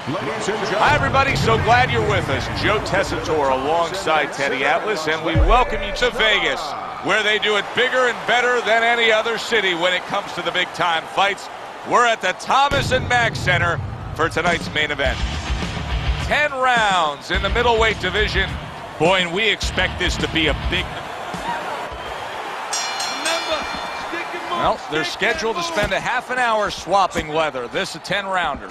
Hi, everybody. So glad you're with us. Joe Tessitore alongside Teddy Atlas, and we welcome you to Vegas, where they do it bigger and better than any other city when it comes to the big-time fights. We're at the Thomas & Mack Center for tonight's main event. 10 rounds in the middleweight division. Boy, and we expect this to be a big... Well, they're scheduled to spend a half an hour swapping leather. This is a 10-rounder.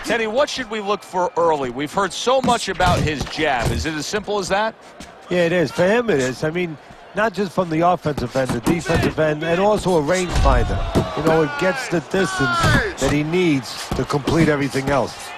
Teddy, what should we look for early? We've heard so much about his jab. Is it as simple as that? Yeah, it is. For him, it is. I mean, not just from the offensive end, the defensive end, and also a rangefinder. You know, it gets the distance that he needs to complete everything else.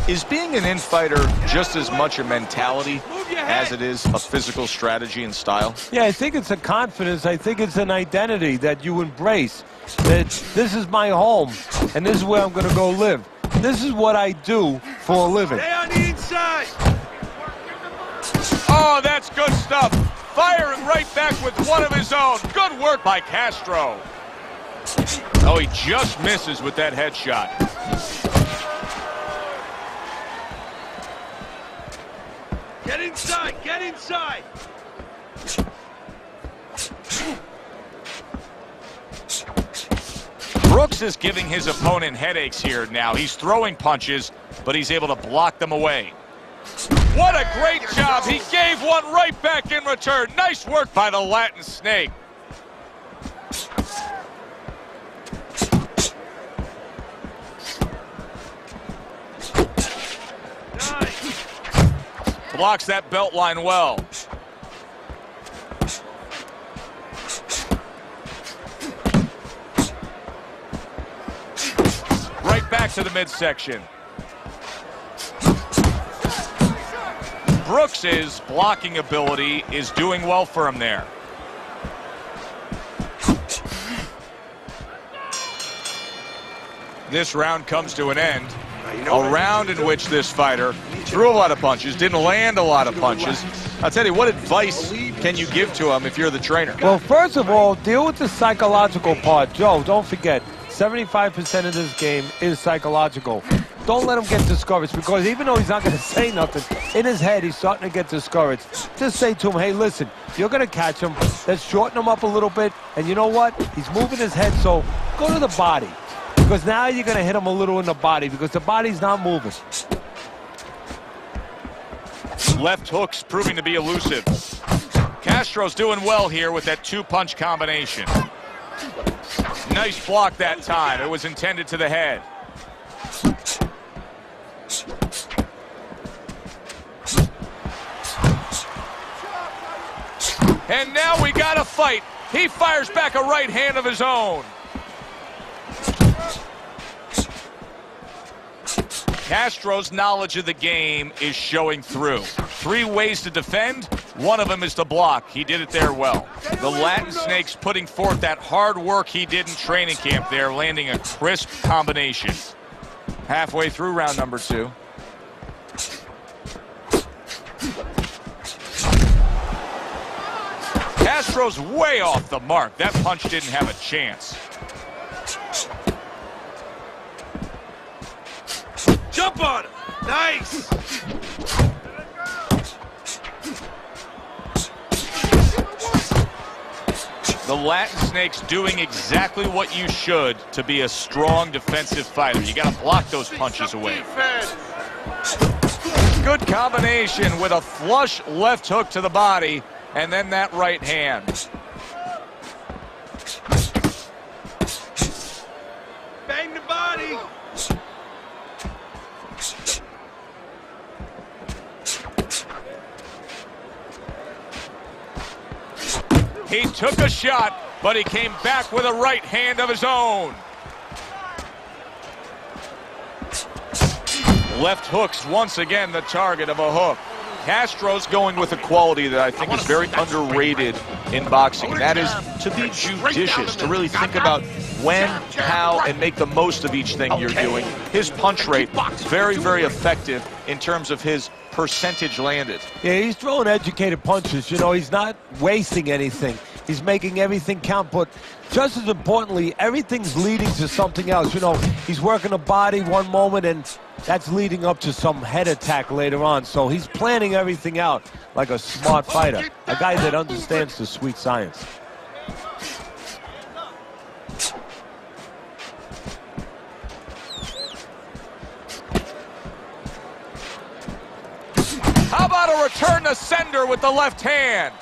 Is being an infighter just as much a mentality as it is a physical strategy and style? Yeah, I think it's a confidence. I think it's an identity that you embrace. That this is my home, and this is where I'm going to go live. This is what I do for a living. Stay on the inside. Oh, that's good stuff. Firing right back with one of his own. Good work by Castro. Oh, he just misses with that headshot. Get inside, get inside. Brooks is giving his opponent headaches here now. He's throwing punches, but he's able to block them away. What a great job. He gave one right back in return. Nice work by the Latin Snake. Blocks that belt line well. Right back to the midsection. Brooks's blocking ability is doing well for him there. This round comes to an end. A round in which this fighter threw a lot of punches, didn't land a lot of punches. I'll tell you, what advice can you give to him if you're the trainer? Well, first of all, deal with the psychological part. Joe, don't forget, 75% of this game is psychological. Don't let him get discouraged, because even though he's not going to say nothing, in his head he's starting to get discouraged. Just say to him, hey, listen, you're going to catch him. Let's shorten him up a little bit. And you know what? He's moving his head, so go to the body. Because now you're going to hit him a little in the body, because the body's not moving. Left hooks proving to be elusive. Castro's doing well here with that two-punch combination. Nice block that time. It was intended to the head. And now we got a fight. He fires back a right hand of his own. Castro's knowledge of the game is showing through. 3 ways to defend. One of them is to block. He did it there well. The Latin Snake's putting forth that hard work he did in training camp there, landing a crisp combination. Halfway through round number 2. Castro's way off the mark. That punch didn't have a chance. Jump on him. Nice. The Latin Snake's doing exactly what you should to be a strong defensive fighter. You got to block those punches away. Good combination with a flush left hook to the body and then that right hand. Bang the body. He took a shot, but he came back with a right hand of his own. Left hook's once again the target of a hook. Castro's going with a quality that I think is very underrated in boxing, and that is to be judicious, to really think about when, how, and make the most of each thing you're doing. His punch rate, very, very effective in terms of his percentage landed. Yeah, he's throwing educated punches. You know, he's not wasting anything. He's making everything count, but just as importantly, everything's leading to something else. You know, he's working the body one moment, and that's leading up to some head attack later on. So he's planning everything out like a smart fighter, a guy that understands the sweet science. How about a return to sender with the left hand?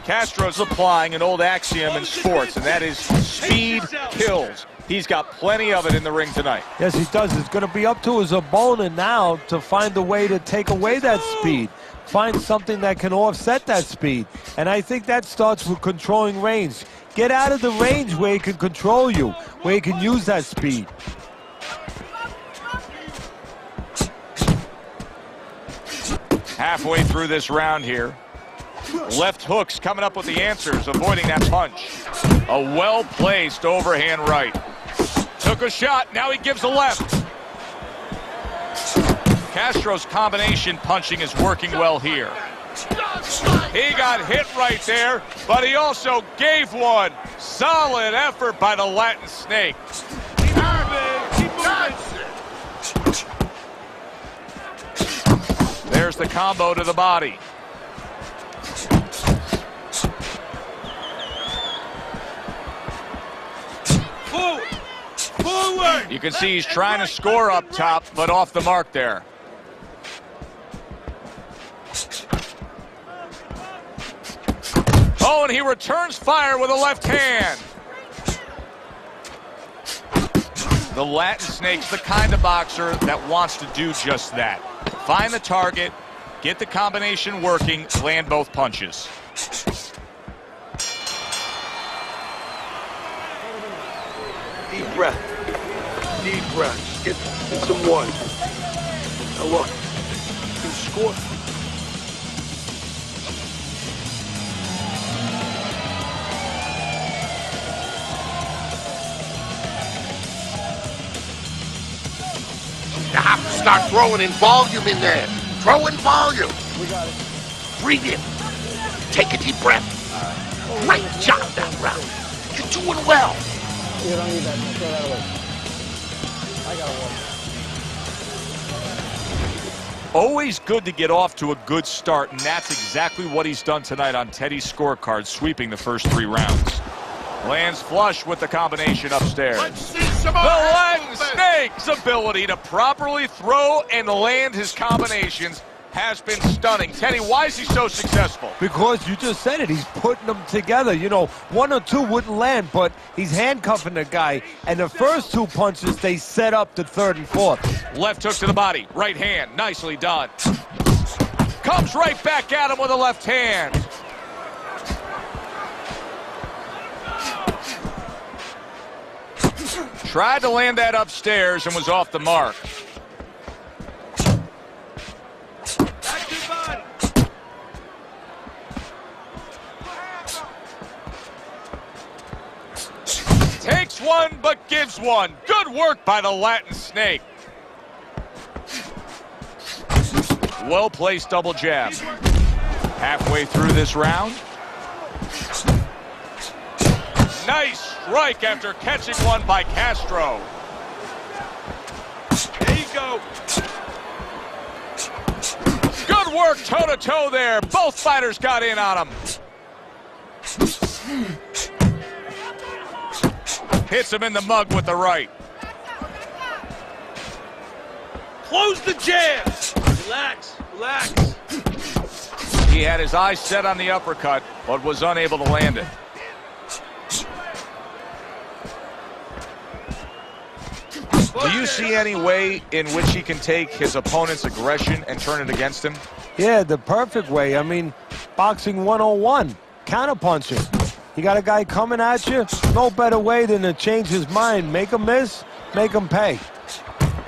Castro's applying an old axiom in sports, and that is speed kills. He's got plenty of it in the ring tonight. Yes, he does. It's going to be up to his opponent now to find a way to take away that speed, find something that can offset that speed. And I think that starts with controlling range. Get out of the range where he can control you, where he can use that speed. Halfway through this round here. Left hooks coming up with the answers, avoiding that punch. A well-placed overhand right. Took a shot, now he gives a left. Castro's combination punching is working well here. He got hit right there, but he also gave one. Solid effort by the Latin Snake. Keep moving, keep moving. There's the combo to the body. Forward, forward. You can see he's trying to score up top, but off the mark there. Oh, and he returns fire with a left hand. The Latin Snake's the kind of boxer that wants to do just that. Find the target, get the combination working, land both punches. Deep breath. Deep breath. Get some water. Now look, you score. You have to start throwing in volume in there. Throw in volume. We got it. Breathe in. Take a deep breath. Great job that round. You're doing well. You don't need that. Throw that away. I got one. Always good to get off to a good start, and that's exactly what he's done tonight on Teddy's scorecard, sweeping the first 3 rounds. Lands flush with the combination upstairs. Let's see some The more. Latin Snake's ability to properly throw and land his combinations has been stunning. Teddy, why is he so successful? Because you just said it, he's putting them together. You know, 1 or 2 wouldn't land, but he's handcuffing the guy. And the first 2 punches, they set up the 3rd and 4th. Left hook to the body, right hand, nicely done. Comes right back at him with a left hand. Tried to land that upstairs and was off the mark. Active body. Takes one, but gives one. Good work by the Latin Snake. Well-placed double jab. Halfway through this round. Nice strike after catching one by Castro. There you go. Good work toe-to-toe there. Both fighters got in on him. Hits him in the mug with the right. Close the jabs. Relax, relax. He had his eyes set on the uppercut, but was unable to land it. Do you see any way in which he can take his opponent's aggression and turn it against him? Yeah, the perfect way. I mean, boxing 101, counterpunching. You got a guy coming at you, no better way than to change his mind. Make him miss, make him pay.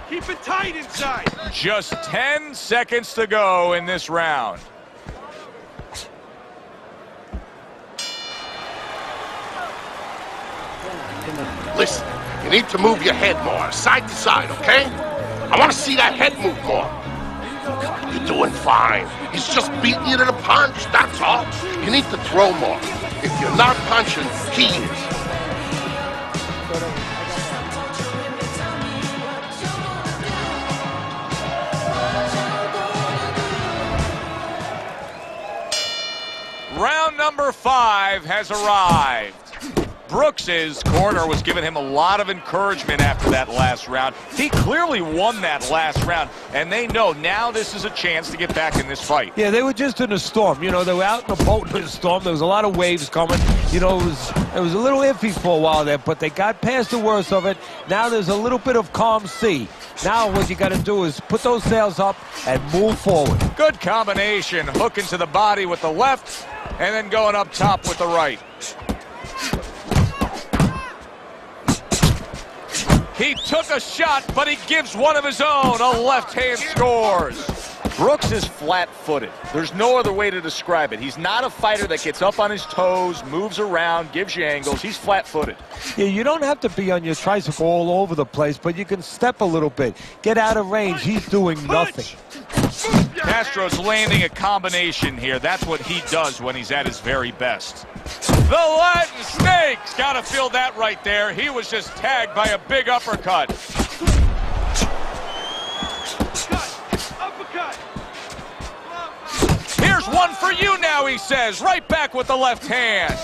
Keep it tight inside. Just 10 seconds to go in this round. Listen, you need to move your head more, side to side, okay? I want to see that head move more. You're doing fine. He's just beating you to the punch, that's all. You need to throw more. If you're not punching, he is. Round number 5 has arrived. Brooks's corner was giving him a lot of encouragement after that last round. He clearly won that last round, and they know now this is a chance to get back in this fight. Yeah, they were just in a storm. You know, they were out in a boat in a storm. There was a lot of waves coming. You know, it was a little iffy for a while there, but they got past the worst of it. Now there's a little bit of calm sea. Now what you got to do is put those sails up and move forward. Good combination, hooking to the body with the left, and then going up top with the right. He took a shot, but he gives one of his own. A left hand scores. Brooks is flat-footed. There's no other way to describe it. He's not a fighter that gets up on his toes, moves around, gives you angles. He's flat-footed. Yeah, you don't have to be on your tricycle all over the place, but you can step a little bit. Get out of range. He's doing nothing. Castro's landing a combination here. That's what he does when he's at his very best. The Latin Snake's got to feel that right there. He was just tagged by a big uppercut. Here's one for you now, he says. Right back with the left hand.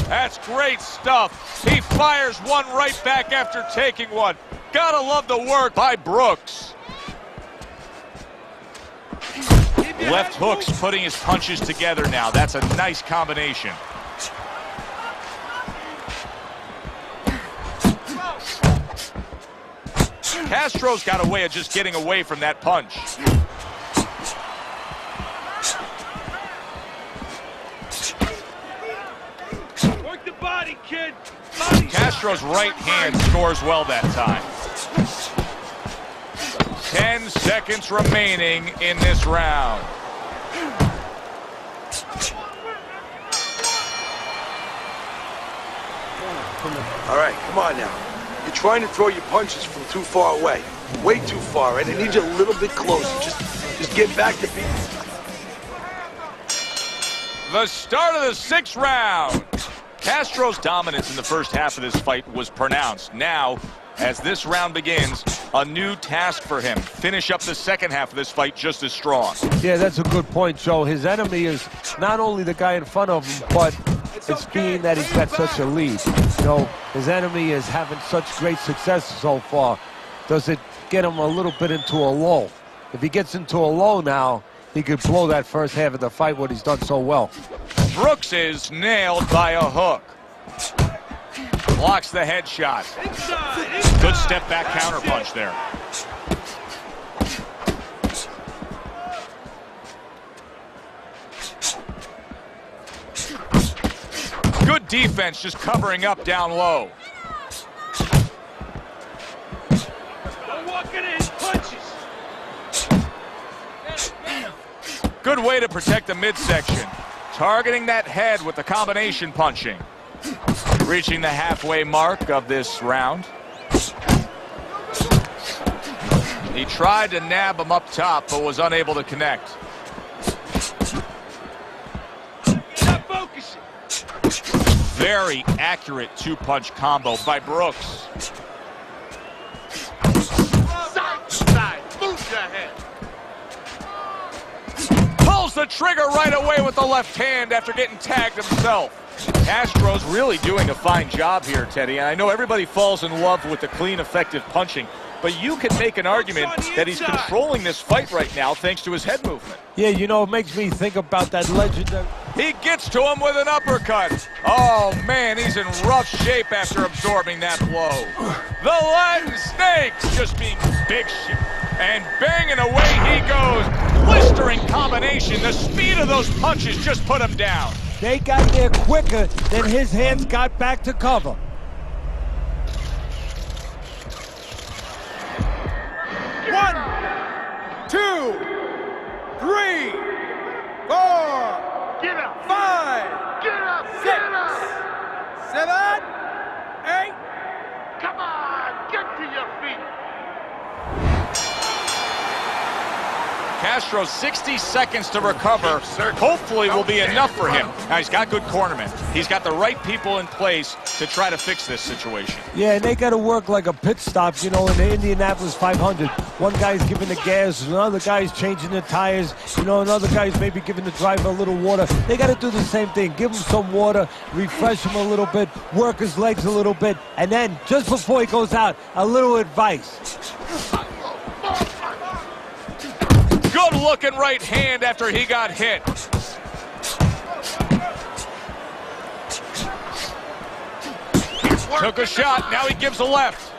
That's great stuff. He fires one right back after taking one. Gotta love the work by Brooks. Left hook's putting his punches together now. That's a nice combination. Castro's got a way of just getting away from that punch. Work the body, kid. Body Castro's right hand scores well that time. 10 seconds remaining in this round. All right, come on now. You're trying to throw your punches from too far away. Way too far, right? I need you a little bit closer. Just get back to beat. The start of the 6th round. Castro's dominance in the first half of this fight was pronounced. Now, as this round begins, a new task for him. Finish up the second half of this fight just as strong. Yeah, that's a good point, Joe. His enemy is not only the guy in front of him, but it's being that he's got such a lead. You know, his enemy is having such great success so far. Does it get him a little bit into a lull? If he gets into a lull now, he could blow that first half of the fight, what he's done so well. Brooks is nailed by a hook. Blocks the headshot. Good step back counterpunch there. Good defense, just covering up down low. Walking in punches. Good way to protect the midsection. Targeting that head with the combination punching. Reaching the halfway mark of this round. He tried to nab him up top, but was unable to connect. Not focusing. Very accurate two-punch combo by Brooks. Side to side, move your head. Pulls the trigger right away with the left hand after getting tagged himself. Castro's really doing a fine job here, Teddy. And I know everybody falls in love with the clean, effective punching, but you can make an argument that he's controlling this fight right now thanks to his head movement. Yeah, you know, it makes me think about that legendary... He gets to him with an uppercut. Oh, man, he's in rough shape after absorbing that blow. The Latin Snake's just being big shit. And banging away he goes. Blistering combination. The speed of those punches just put him down. They got there quicker than his hands got back to cover. One, 2, 3, 4. Get up. 5, Get up. 6, Get up. 7, 8, Castro 60 seconds to recover. Hopefully will be enough for him. Now, he's got good cornermen. He's got the right people in place to try to fix this situation. Yeah, and they got to work like a pit stop, you know, in the Indianapolis 500. One guy's giving the gas, another guy's changing the tires, you know, another guy's maybe giving the driver a little water. They got to do the same thing. Give him some water, refresh him a little bit, work his legs a little bit, and then just before he goes out, a little advice. Good looking right hand after he got hit. Took a shot, now he gives a left.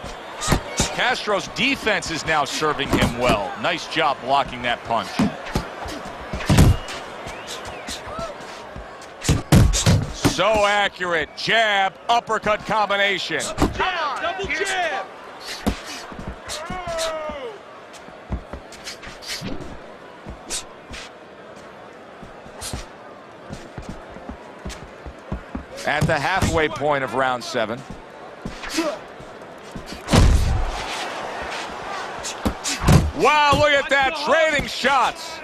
Castro's defense is now serving him well. Nice job blocking that punch. So accurate. Jab, uppercut combination. Jab, double jab. At the halfway point of round 7. Wow, look at that, trading shots.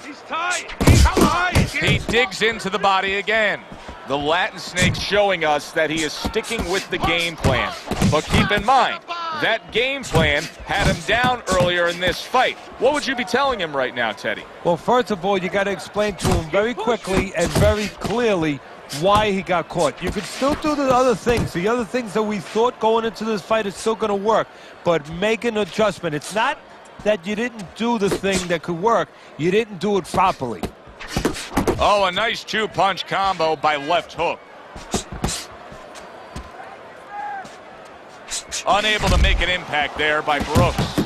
He's tight. He's tight. He digs into the body again. The Latin Snake's showing us that he is sticking with the game plan. But keep in mind, that game plan had him down earlier in this fight. What would you be telling him right now, Teddy? Well, first of all, you got to explain to him very quickly and very clearly why he got caught. You can still do the other things. The other things that we thought going into this fight is still going to work, but make an adjustment. It's not that you didn't do the thing that could work. You didn't do it properly. Oh, a nice two-punch combo by left hook. Unable to make an impact there by Brooks.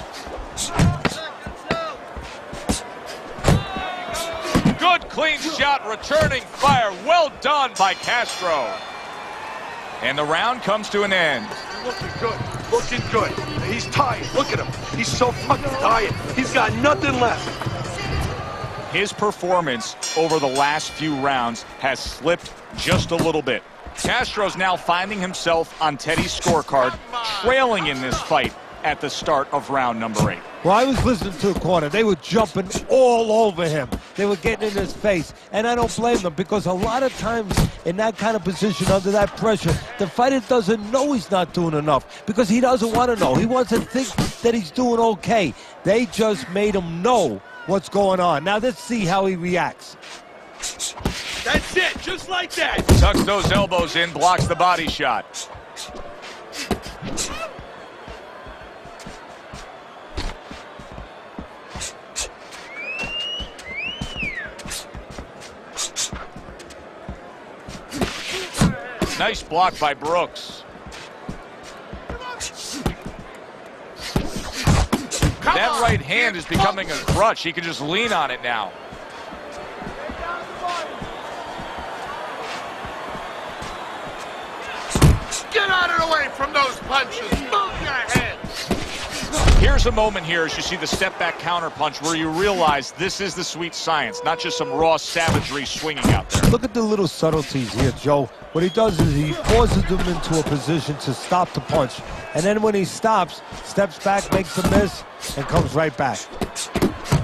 Good clean shot, returning fire. Well done by Castro. And the round comes to an end. Looking good. Looking good. He's tired. Look at him. He's so fucking tired. He's got nothing left. His performance over the last few rounds has slipped just a little bit. Castro's now finding himself on Teddy's scorecard, trailing in this fight at the start of round number 8. Well, I was listening to the corner. They were jumping all over him. They were getting in his face. And I don't blame them, because a lot of times in that kind of position, under that pressure, the fighter doesn't know he's not doing enough, because he doesn't want to know. He wants to think that he's doing okay. They just made him know what's going on. Now let's see how he reacts. That's it. Just like that. Tucks those elbows in, blocks the body shot. Nice block by Brooks. That right hand is becoming a crutch. He can just lean on it now. Get out of the way from those punches. Move your head. Here's a moment here as you see the step back counter punch where you realize this is the sweet science, not just some raw savagery swinging out there. Look at the little subtleties here, Joe. What he does is he forces him into a position to stop the punch. And then when he stops, steps back, makes a miss, and comes right back.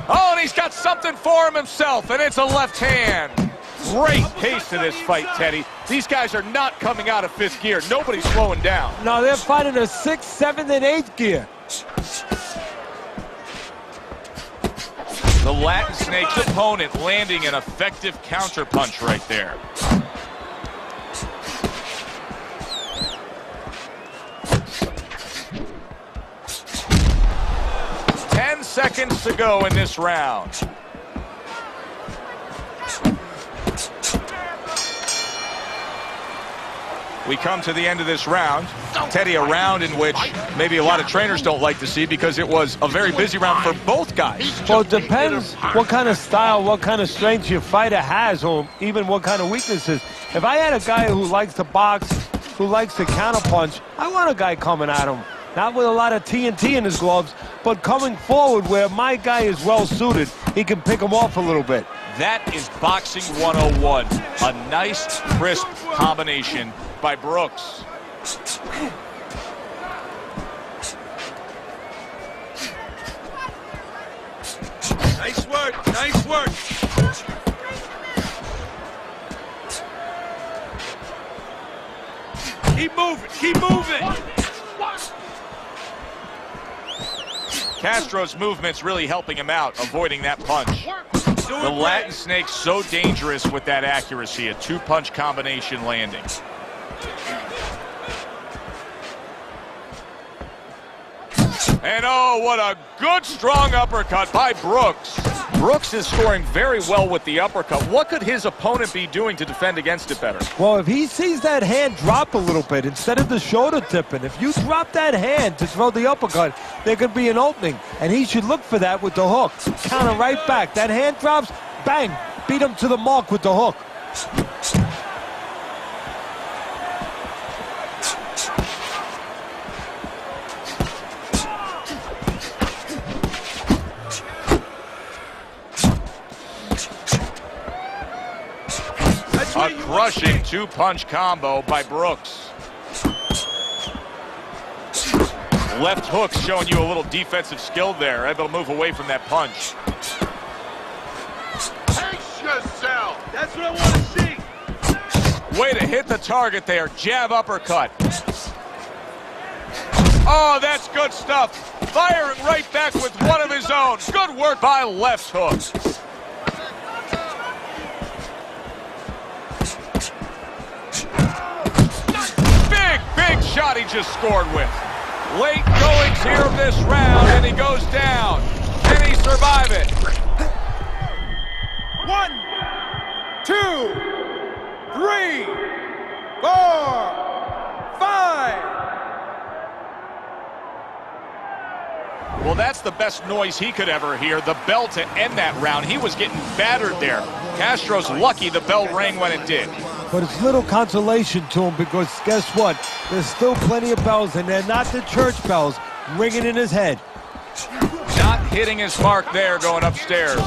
Oh, and he's got something for him himself, and it's a left hand. Great pace to this fight, Teddy. These guys are not coming out of 5th gear. Nobody's slowing down. No, they're fighting a 6th, 7th, and 8th gear. The Latin Snake's opponent landing an effective counter punch right there. Seconds to go in this round. We come to the end of this round. Teddy, a round in which maybe a lot of trainers don't like to see because it was a very busy round for both guys. Well, it depends what kind of style, what kind of strength your fighter has, or even what kind of weaknesses. If I had a guy who likes to box, who likes to counterpunch, I want a guy coming at him. Not with a lot of TNT in his gloves, but coming forward where my guy is well suited, he can pick him off a little bit. That is boxing 101. A nice, crisp combination by Brooks. work. Nice work. Keep moving. Keep moving. Castro's movement's really helping him out, avoiding that punch. The Latin Snake's so dangerous with that accuracy, a two-punch combination landing. And oh, what a good, strong uppercut by Brooks. Brooks is scoring very well with the uppercut. What could his opponent be doing to defend against it better? Well, if he sees that hand drop a little bit, instead of the shoulder tipping, if you drop that hand to throw the uppercut, there could be an opening. And he should look for that with the hook. Counter right back. That hand drops, bang, beat him to the mark with the hook. A crushing two-punch combo by Brooks. Left hook showing you a little defensive skill there, able to move away from that punch. Pace yourself. That's what I want to see. Way to hit the target there. Jab uppercut. Oh, that's good stuff. Firing right back with one of his own. Good work by left hook. Big shot he just scored with. Late goings here of this round, and he goes down. Can he survive it? 1, 2, 3, 4, 5. Well, that's the best noise he could ever hear, the bell to end that round. He was getting battered there. Castro's lucky the bell rang when it did. But it's little consolation to him because guess what? There's still plenty of bells, and they're not the church bells ringing in his head. Not hitting his mark there going upstairs.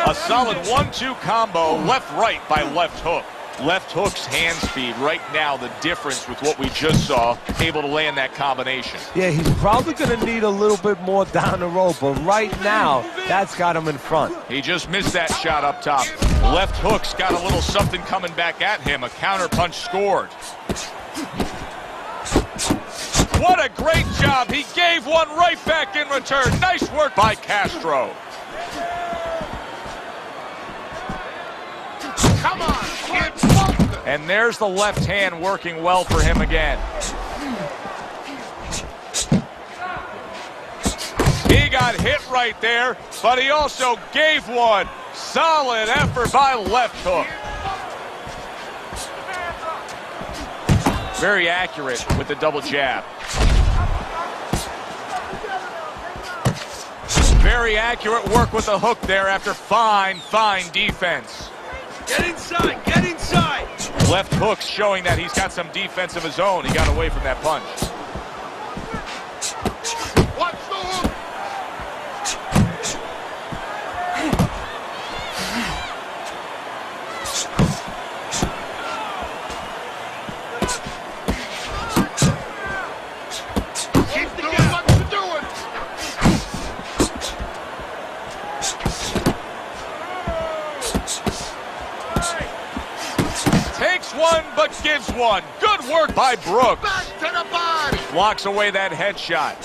A solid 1-2 combo, left-right by left hook. Left hook's hand speed right now, the difference with what we just saw, able to land that combination. Yeah, he's probably going to need a little bit more down the road, but right now, that's got him in front. He just missed that shot up top. Left hook's got a little something coming back at him. A counter punch scored. What a great job. He gave one right back in return. Nice work by Castro. Come on, kid. And there's the left hand working well for him again. He got hit right there, but he also gave one. Solid effort by left hook. Very accurate with the double jab. Very accurate work with the hook there after fine defense. Get inside, get inside. Left hook showing that he's got some defense of his own. He got away from that punch. Watch the hook. Keep doing what you're doing. Takes one, but gives one. Good work by Brooks. Back to the body. Blocks away that headshot.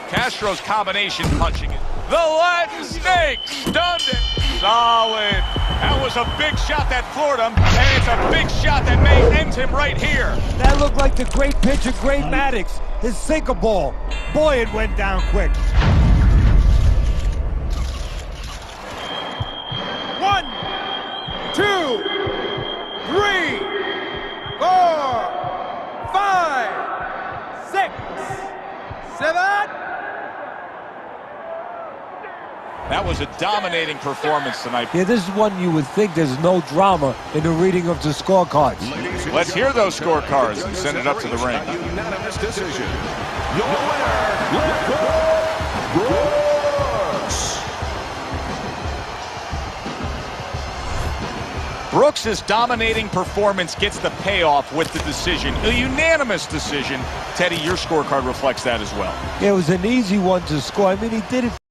Castro's combination punching it. The Latin Snake stunned it. Solid. That was a big shot that floored him, and it's a big shot that may end him right here. That looked like the great pitcher, Great Maddox, his sinker ball. Boy, it went down quick. 1, 2, 3, 4, 5, 6, 7. That was a dominating performance tonight. Yeah, this is one you would think there's no drama in the reading of the scorecards. Let's hear those scorecards and send it up to the ring. Unanimous decision. Your winner, Brooks. Brooks' dominating performance gets the payoff with the decision. A unanimous decision. Teddy, your scorecard reflects that as well. It was an easy one to score. I mean, he did it